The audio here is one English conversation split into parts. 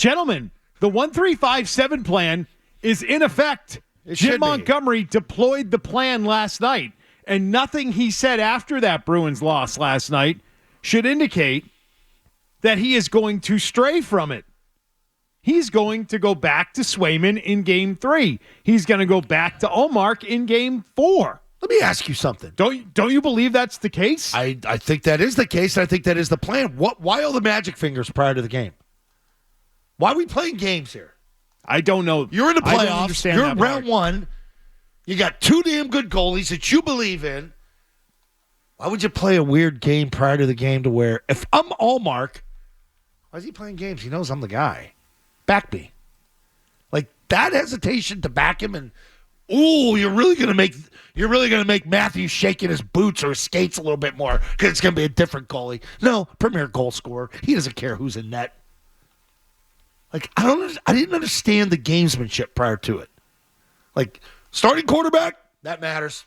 Gentlemen, the 1-3-5-7 plan is in effect. Jim Montgomery deployed the plan last night, and nothing he said after that Bruins loss last night should indicate that he is going to stray from it. He's going to go back to Swayman in Game 3. He's going to go back to Ullmark in Game 4. Let me ask you something. Don't you believe that's the case? I think that is the case, and I think that is the plan. Why all the magic fingers prior to the game? Why are we playing games here? I don't know. You're in the I don't playoffs. understand You're that round part. one. You got two damn good goalies that you believe in. Why would you play a weird game prior to the game to where, if I'm Ullmark, why is he playing games? He knows I'm the guy. Back me. Like that hesitation to back him, and you're really gonna make Matthews shake in his boots or his skates a little bit more because it's gonna be a different goalie. No, premier goal scorer. He doesn't care who's in net. Like I didn't understand the gamesmanship prior to it. Like starting quarterback, that matters.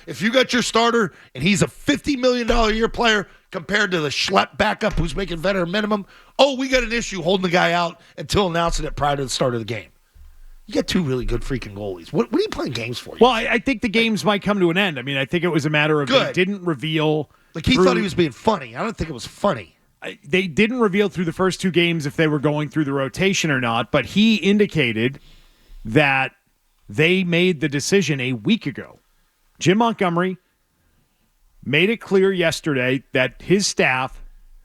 If you got your starter and he's a $50 million a year player compared to the schlep backup who's making veteran minimum, we got an issue holding the guy out until announcing it prior to the start of the game. You got two really good freaking goalies. What are you playing games for? Well, I think the games might come to an end. I mean, I think it was a matter of they didn't reveal. Like he thought he was being funny. I don't think it was funny. They didn't reveal through the first two games if they were going through the rotation or not, but he indicated that they made the decision a week ago. Jim Montgomery made it clear yesterday that his staff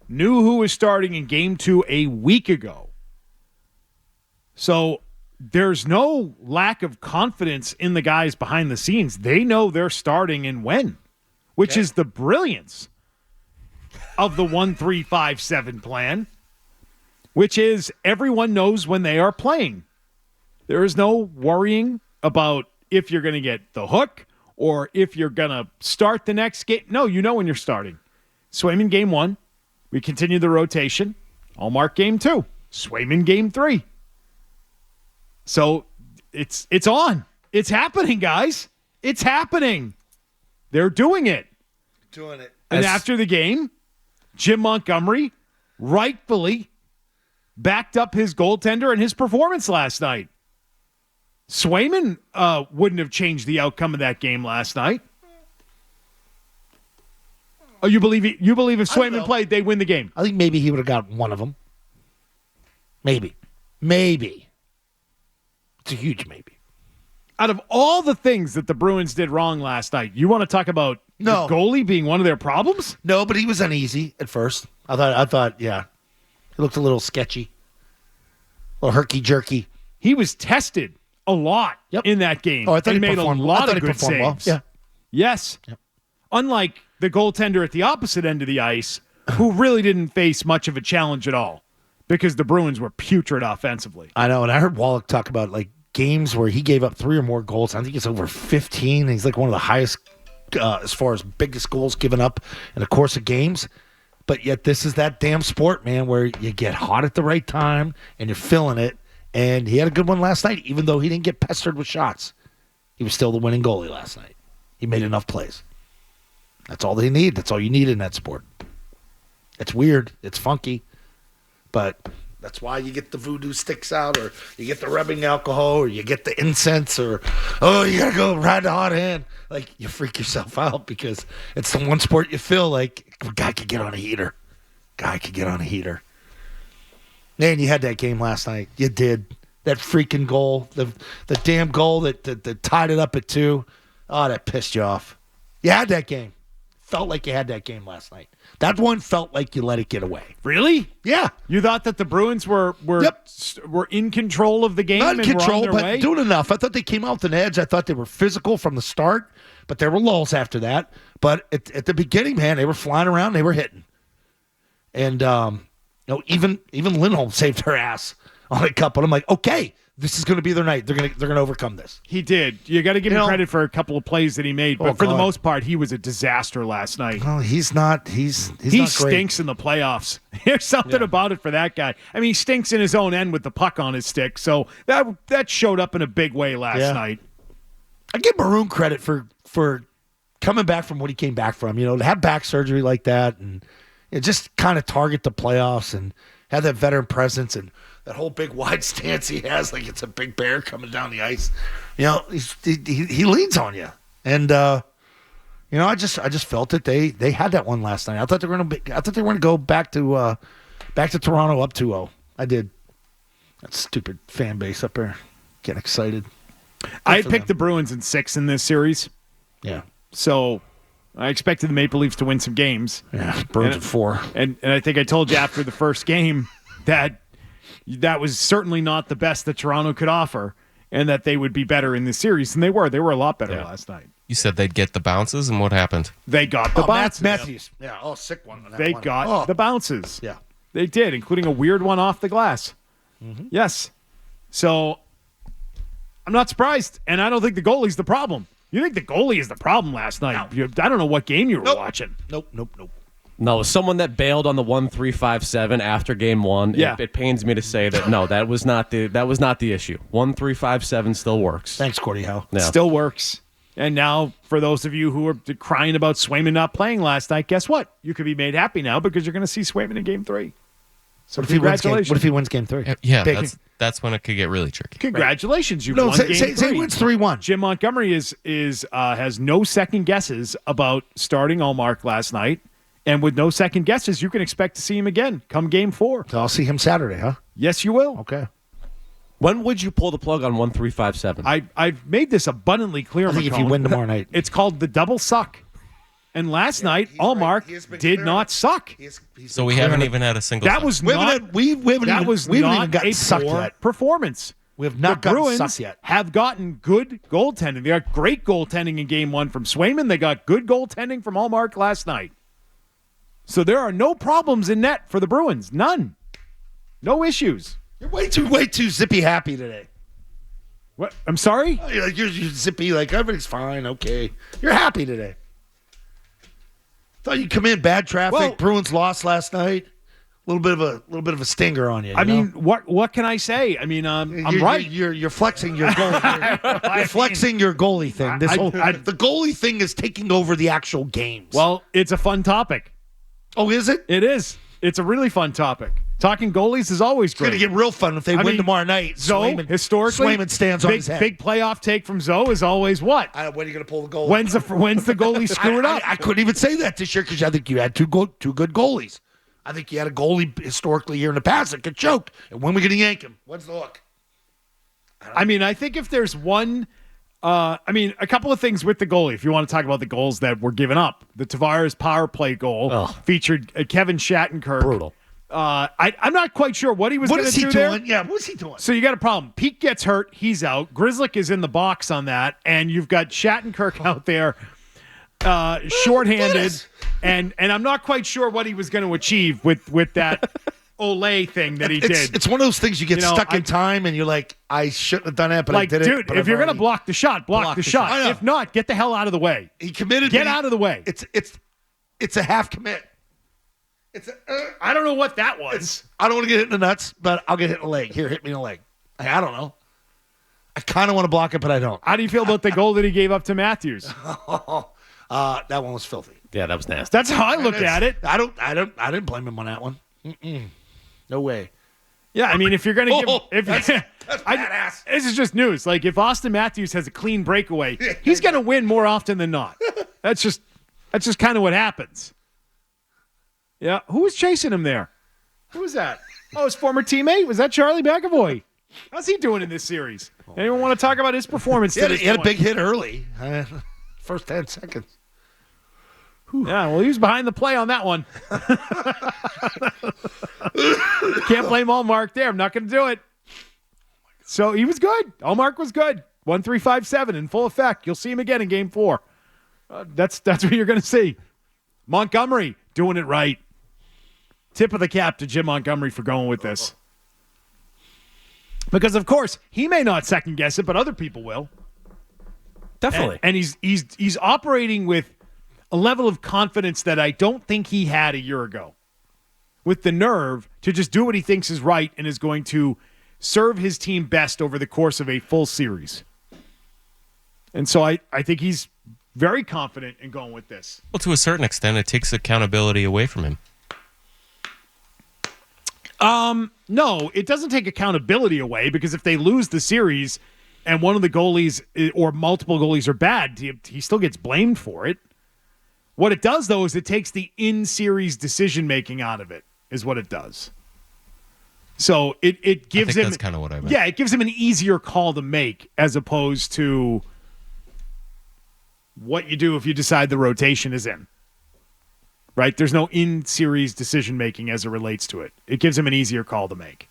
knew who was starting in Game 2 a week ago. So there's no lack of confidence in the guys behind the scenes. They know they're starting and when, which is the brilliance of the 1-3-5-7 plan, which is everyone knows when they are playing. There is no worrying about if you're going to get the hook or if you're going to start the next game. No, you know when you're starting. Swayman Game 1. We continue the rotation. Ullmark Game 2. Swayman Game 3. So it's on. It's happening, guys. It's happening. They're doing it. Doing it. And after the game, Jim Montgomery rightfully backed up his goaltender and his performance last night. Swayman wouldn't have changed the outcome of that game last night. Oh, you believe if Swayman played, they'd win the game? I think maybe he would have got one of them. Maybe. It's a huge maybe. Out of all the things that the Bruins did wrong last night, you want to talk about the goalie being one of their problems? No, but he was uneasy at first. I thought, yeah. He looked a little sketchy. A little herky-jerky. He was tested a lot in that game. Oh, I thought he made performed a lot of good saves. Well. Yeah. Yes. Yep. Unlike the goaltender at the opposite end of the ice, who really didn't face much of a challenge at all because the Bruins were putrid offensively. I know, and I heard Wallach talk about like games where he gave up 3 or more goals. I think it's over 15. He's like one of the highest as far as biggest goals given up in the course of games. But yet this is that damn sport, man, where you get hot at the right time and you're feeling it. And he had a good one last night, even though he didn't get pestered with shots. He was still the winning goalie last night. He made enough plays. That's all they need. That's all you need in that sport. It's weird. It's funky. But that's why you get the voodoo sticks out, or you get the rubbing alcohol, or you get the incense, or, you got to go ride the hot hand. Like, you freak yourself out because it's the one sport you feel like a guy could get on a heater. Man, you had that game last night. You did. That freaking goal, the damn goal that tied it up at 2. Oh, that pissed you off. You had that game. Felt like you had that game last night. That one felt like you let it get away. Really? Yeah. You thought that the Bruins were in control of the game? Not in control, but way? Doing enough. I thought they came out with an edge. I thought they were physical from the start, but there were lulls after that. But at the beginning, man, they were flying around. They were hitting. And even Lindholm saved her ass on a couple. I'm like, okay, this is going to be their night. They're going to overcome this. He did. You got to give him credit for a couple of plays that he made, but for the most part, he was a disaster last night. Well, he's not. He stinks in the playoffs. There's something about it for that guy. I mean, he stinks in his own end with the puck on his stick. So that showed up in a big way last night. I give Maroon credit for coming back from what he came back from. To have back surgery like that and just kind of target the playoffs and have that veteran presence and that whole big wide stance he has, like it's a big bear coming down the ice. You know, he leans on you, and you know, I just felt that they had that one last night. I thought they were going to go back to Toronto up 2-0. I did. That stupid fan base up there getting excited. I picked the Bruins in 6 in this series. Yeah. So I expected the Maple Leafs to win some games. Yeah, Bruins at 4. And I think I told you after the first game that was certainly not the best that Toronto could offer, and that they would be better in this series. And they were. They were a lot better last night. You said they'd get the bounces, and what happened? They got the bounces. Matthews. Yeah, sick one. They got the bounces. Yeah. They did, including a weird one off the glass. Mm-hmm. Yes. So I'm not surprised, and I don't think the goalie's the problem. You think the goalie is the problem last night? No. I don't know what game you were watching. Nope. No, someone that bailed on the 1-3-5-7 after game 1. Yeah. It pains me to say that no, that was not the issue. 1-3-5-7 still works. Thanks, Cordy Howe. Yeah. Still works. And now, for those of you who are crying about Swayman not playing last night, guess what? You could be made happy now because you're going to see Swayman in Game 3. So congratulations. What if he wins game 3? Yeah, Big. that's when it could get really tricky. Congratulations, you've No, won Game 3. say he wins 3-1. Jim Montgomery has no second guesses about starting Allmark last night. And with no second guesses, you can expect to see him again come Game 4. So I'll see him Saturday, huh? Yes, you will. Okay. When would you pull the plug on 1-3-5-7? I've made this abundantly clear. I think if you McComb. win tomorrow night. It's called the double suck. And last night, Allmark did not suck. So we haven't even had a single. That suck. was We not. haven't even gotten a sucked poor yet. performance. We have not the gotten Bruins sucked yet. have gotten good goaltending. They got great goaltending in Game 1 from Swayman. They got good goaltending from Allmark last night. So there are no problems in net for the Bruins. None. No issues. You're way too zippy happy today. What? I'm sorry? You're zippy, like everything's fine, okay. You're happy today. Thought you'd come in bad traffic. Well- Bruins lost last night. A little bit of a stinger on you. I you know? mean, what can I say? I mean, I'm right. You're flexing your goalie. You're flexing your goalie thing. The goalie thing is taking over the actual games. Well, it's a fun topic. Oh, is it? It is. It's a really fun topic. Talking goalies is always It's going great. to get real fun if they win mean, tomorrow night. Zoe, historically, Swayman stands on his head. Big playoff take from Zoe is always what? When are you going to pull the goalie? When's the goalie screwed up? I couldn't even say that this year because I think you had two good goalies. I think you had a goalie historically here in the past that could choke. And when are we going to yank him? When's the hook? I mean, I think if there's one, a couple of things with the goalie. If you want to talk about the goals that were given up, the Tavares power play goal featured Kevin Shattenkirk. Brutal. I'm not quite sure what he was going to do there. Yeah, what's he doing? So you got a problem. Pete gets hurt. He's out. Grizzlick is in the box on that. And you've got Shattenkirk out there shorthanded. And I'm not quite sure what he was going to achieve with that Olay thing that he did. It's one of those things you get stuck in time and you're like, I shouldn't have done that, but I did it. Dude, if you're going to block the shot, block the shot. I know. If not, get the hell out of the way. He committed. Get out of the way. It's a half commit. I don't know what that was. I don't want to get hit in the nuts, but I'll get hit in the leg. Here, hit me in the leg. I don't know. I kind of want to block it, but I don't. How do you feel about the goal that he gave up to Matthews? That one was filthy. Yeah, that was nasty. That's how I look at it. I didn't blame him on that one. No way. Yeah, I mean, if you're going to give, that's badass. This is just news. Like if Austin Matthews has a clean breakaway, he's going to win more often than not. That's just kind of what happens. Yeah, who was chasing him there? Who was that? Oh, his former teammate. Was that Charlie McAvoy? How's he doing in this series? Anyone want to talk about his performance? He had a big hit early. First 10 seconds. Yeah, well, he was behind the play on that one. Can't blame Allmark there. I'm not going to do it. So he was good. Allmark was good. 1-3-5-7 in full effect. You'll see him again in Game 4. That's what you're going to see. Montgomery doing it right. Tip of the cap to Jim Montgomery for going with this. Because, of course, he may not second guess it, but other people will. Definitely. And he's operating with a level of confidence that I don't think he had a year ago. With the nerve to just do what he thinks is right and is going to serve his team best over the course of a full series. And so I think he's very confident in going with this. Well, to a certain extent, it takes accountability away from him. No, it doesn't take accountability away because if they lose the series and one of the goalies or multiple goalies are bad, he still gets blamed for it. What it does, though, is it takes the in-series decision-making out of it, is what it does. So it gives him... that's kind of what I meant. Yeah, it gives him an easier call to make as opposed to what you do if you decide the rotation is in. Right? There's no in-series decision-making as it relates to it. It gives him an easier call to make.